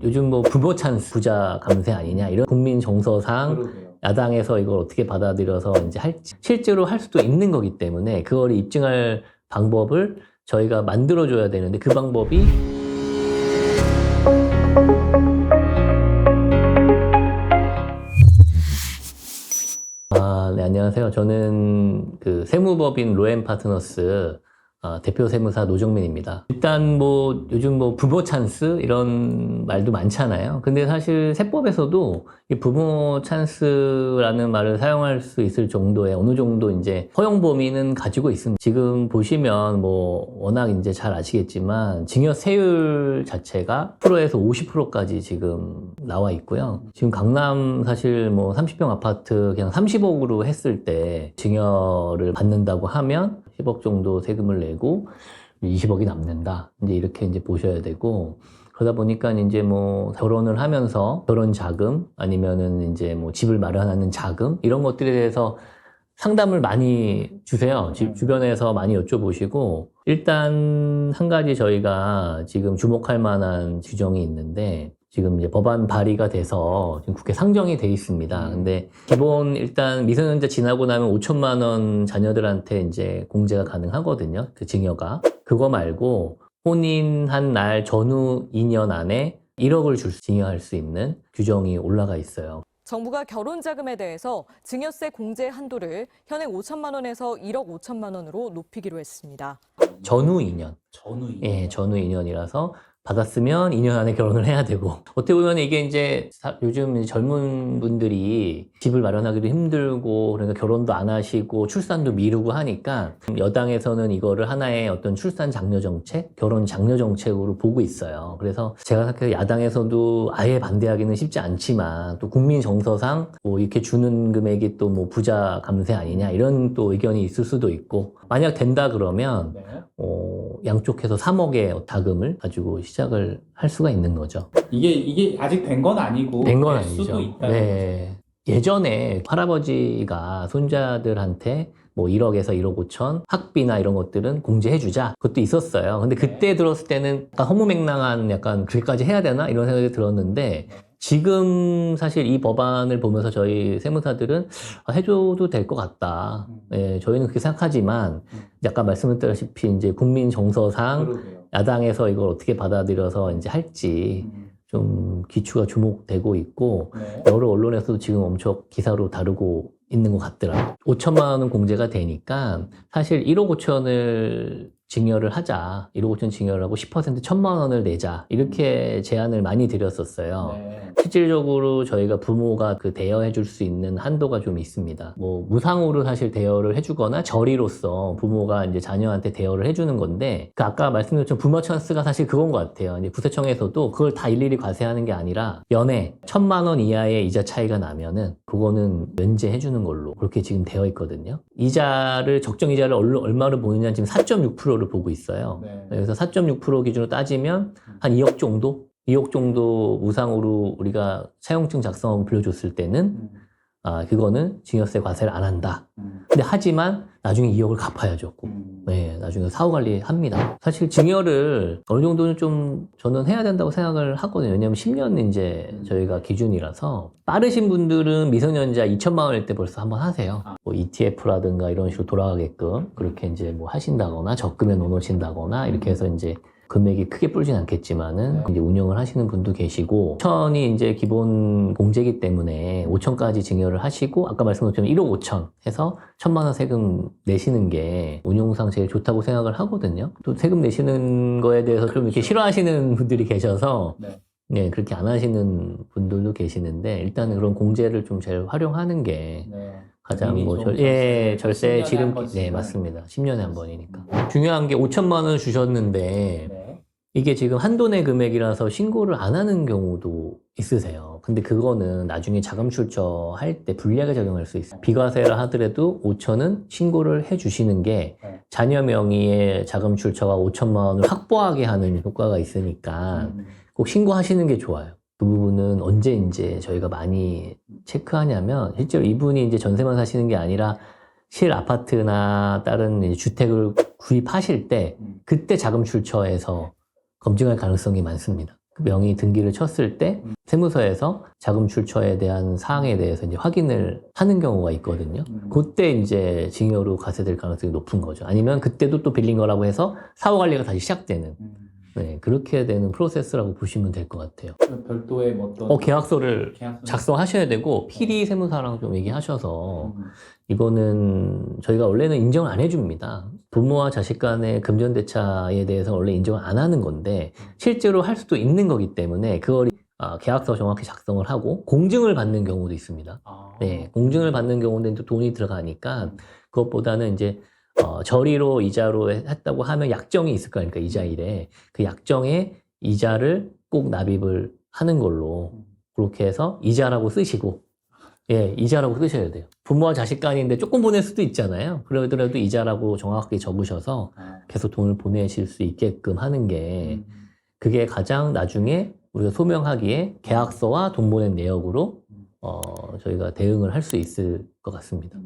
요즘 뭐 부모 찬스, 부자 감세 아니냐 이런 국민 정서상 그러게요. 야당에서 이걸 어떻게 받아들여서 이제 할지 실제로 할 수도 있는 거기 때문에 그걸 입증할 방법을 저희가 만들어줘야 되는데 그 방법이 네, 안녕하세요. 저는 그 세무법인 로엔파트너스 대표 세무사 노정민입니다. 일단 뭐 요즘 뭐 부모 찬스 이런 말도 많잖아요. 근데 사실 세법에서도 이 부모 찬스라는 말을 사용할 수 있을 정도의 어느 정도 이제 허용 범위는 가지고 있습니다. 지금 보시면 뭐 워낙 이제 잘 아시겠지만 증여세율 자체가 10%에서 50%까지 지금 나와 있고요. 지금 강남 사실 뭐 30평 아파트 그냥 30억으로 했을 때 증여를 받는다고 하면 10억 정도 세금을 내고 20억이 남는다. 이제 이렇게 이제 보셔야 되고, 그러다 보니까 이제 뭐 결혼을 하면서 결혼 자금 아니면은 이제 뭐 집을 마련하는 자금 이런 것들에 대해서 상담을 많이 주세요. 주변에서 많이 여쭤보시고, 일단 한 가지 저희가 지금 주목할 만한 규정이 있는데, 지금 이제 법안 발의가 돼서 지금 국회 상정이 돼 있습니다. 근데 기본 일단 미성년자 지나고 나면 5천만 원 자녀들한테 이제 공제가 가능하거든요. 그 증여가. 그거 말고 혼인한 날 전후 2년 안에 1억을 증여할 수 있는 규정이 올라가 있어요. 정부가 결혼자금에 대해서 증여세 공제 한도를 현행 5천만 원에서 1억 5천만 원으로 높이기로 했습니다. 전후 2년. 전후 2년. 예, 전후 2년이라서 받았으면 2년 안에 결혼을 해야 되고, 어떻게 보면 이게 이제 요즘 젊은 분들이 집을 마련하기도 힘들고, 그러니까 결혼도 안 하시고 출산도 미루고 하니까 여당에서는 이거를 하나의 어떤 출산 장려 정책, 결혼 장려 정책으로 보고 있어요. 그래서 제가 생각해서 야당에서도 아예 반대하기는 쉽지 않지만 또 국민 정서상 뭐 이렇게 주는 금액이 또 뭐 부자 감세 아니냐 이런 또 의견이 있을 수도 있고, 만약 된다 그러면 네. 양쪽에서 3억의 다금을 가지고 시작을 할 수가 있는 거죠. 이게 아직 된 건 아니고 된 건 될 아니죠. 수도 있다는 네. 예전에 할아버지가 손자들한테 뭐 1억에서 1억 5천 학비나 이런 것들은 공제해주자. 그것도 있었어요. 근데 그때 들었을 때는 약간 허무맹랑한 약간 그렇게까지 해야 되나? 이런 생각이 들었는데 지금 사실 이 법안을 보면서 저희 세무사들은 해줘도 될 것 같다. 예, 저희는 그렇게 생각하지만 약간 말씀드렸다시피 이제 국민 정서상 그러게요. 야당에서 이걸 어떻게 받아들여서 이제 할지 좀 기추가 주목되고 있고 네. 여러 언론에서도 지금 엄청 기사로 다루고 있는 것 같더라고요. 5천만 원은 공제가 되니까 사실 1억 5천을 증여를 하자. 1억 5천 증여를 하고 10% 1,000만 원을 내자. 이렇게 제안을 많이 드렸었어요. 네. 실질적으로 저희가 부모가 그 대여해 줄 수 있는 한도가 좀 있습니다. 뭐 무상으로 사실 대여를 해주거나 저리로서 부모가 이제 자녀한테 대여를 해주는 건데 그 아까 말씀드린 것처럼 부모 찬스가 사실 그건 것 같아요. 이제 구세청에서도 그걸 다 일일이 과세하는 게 아니라 연에 1,000만 원 이하의 이자 차이가 나면은 그거는 면제해 주는 걸로 그렇게 지금 되어 있거든요. 이자를 적정 이자를 얼마로 보느냐 지금 4.6%를 보고 있어요. 네. 그래서 4.6% 기준으로 따지면 한 2억 정도? 2억 정도 무상으로 우리가 사용증 작성하고 빌려줬을 때는 그거는 증여세 과세를 안 한다. 근데 하지만 나중에 2억을 갚아야죠. 꼭. 네, 나중에 사후 관리 합니다. 사실 증여를 어느 정도는 좀 저는 해야 된다고 생각을 하거든요. 왜냐면 10년 이제 저희가 기준이라서 빠르신 분들은 미성년자 2천만 원일 때 벌써 한번 하세요. 뭐 ETF라든가 이런 식으로 돌아가게끔 그렇게 이제 뭐 하신다거나 적금에 넣어놓으신다거나 이렇게 해서 이제 금액이 크게 불진 않겠지만은 이제 운영을 하시는 분도 계시고 5천이 이제 기본 공제기 때문에 5천까지 증여를 하시고 아까 말씀드렸지만 1억 5천 해서 1,000만 원 세금 내시는 게 운용상 제일 좋다고 생각을 하거든요. 또 세금 내시는 거에 대해서 좀 이렇게 싫어하시는 분들이 계셔서 네, 그렇게 안 하시는 분들도 계시는데 일단은 그런 공제를 좀 잘 활용하는 게 네. 가장 뭐 절세 지름길 네 맞습니다. 10년에 한 번이니까 중요한 게 5천만 원을 주셨는데 네. 이게 지금 한도 내 금액이라서 신고를 안 하는 경우도 있으세요. 근데 그거는 나중에 자금 출처할 때 불리하게 적용할 수 있어요. 비과세라 하더라도 5천은 신고를 해 주시는 게 자녀 명의의 자금 출처가 5천만 원을 확보하게 하는 효과가 있으니까 꼭 신고하시는 게 좋아요. 그 부분은 언제 이제 저희가 많이 체크하냐면 실제로 이분이 이제 전세만 사시는 게 아니라 실 아파트나 다른 이제 주택을 구입하실 때 그때 자금 출처에서 검증할 가능성이 많습니다. 그 명의 등기를 쳤을 때 세무서에서 자금 출처에 대한 사항에 대해서 이제 확인을 하는 경우가 있거든요. 그때 이제 징여로 가세될 가능성이 높은 거죠. 아니면 그때도 또 빌린 거라고 해서 사후 관리가 다시 시작되는 네, 그렇게 되는 프로세스라고 보시면 될 것 같아요. 별도의 뭐 어떤 계약서를 계약서 작성하셔야 되고 필히 세무사랑 좀 얘기하셔서 이거는 저희가 원래는 인정을 안 해줍니다. 부모와 자식 간의 금전대차에 대해서 원래 인정을 안 하는 건데 실제로 할 수도 있는 거기 때문에 그걸 계약서 정확히 작성을 하고 공증을 받는 경우도 있습니다. 네, 공증을 받는 경우는 또 돈이 들어가니까 그것보다는 이제 저리로 이자로 했다고 하면 약정이 있을 거 아닙니까? 이자일에. 그 약정에 이자를 꼭 납입을 하는 걸로 그렇게 해서 이자라고 쓰시고 예, 이자라고 쓰셔야 돼요. 부모와 자식 간인데 조금 보낼 수도 있잖아요. 그러더라도 이자라고 정확하게 적으셔서 계속 돈을 보내실 수 있게끔 하는 게 그게 가장 나중에 우리가 소명하기에 계약서와 돈 보낸 내역으로 저희가 대응을 할 수 있을 것 같습니다.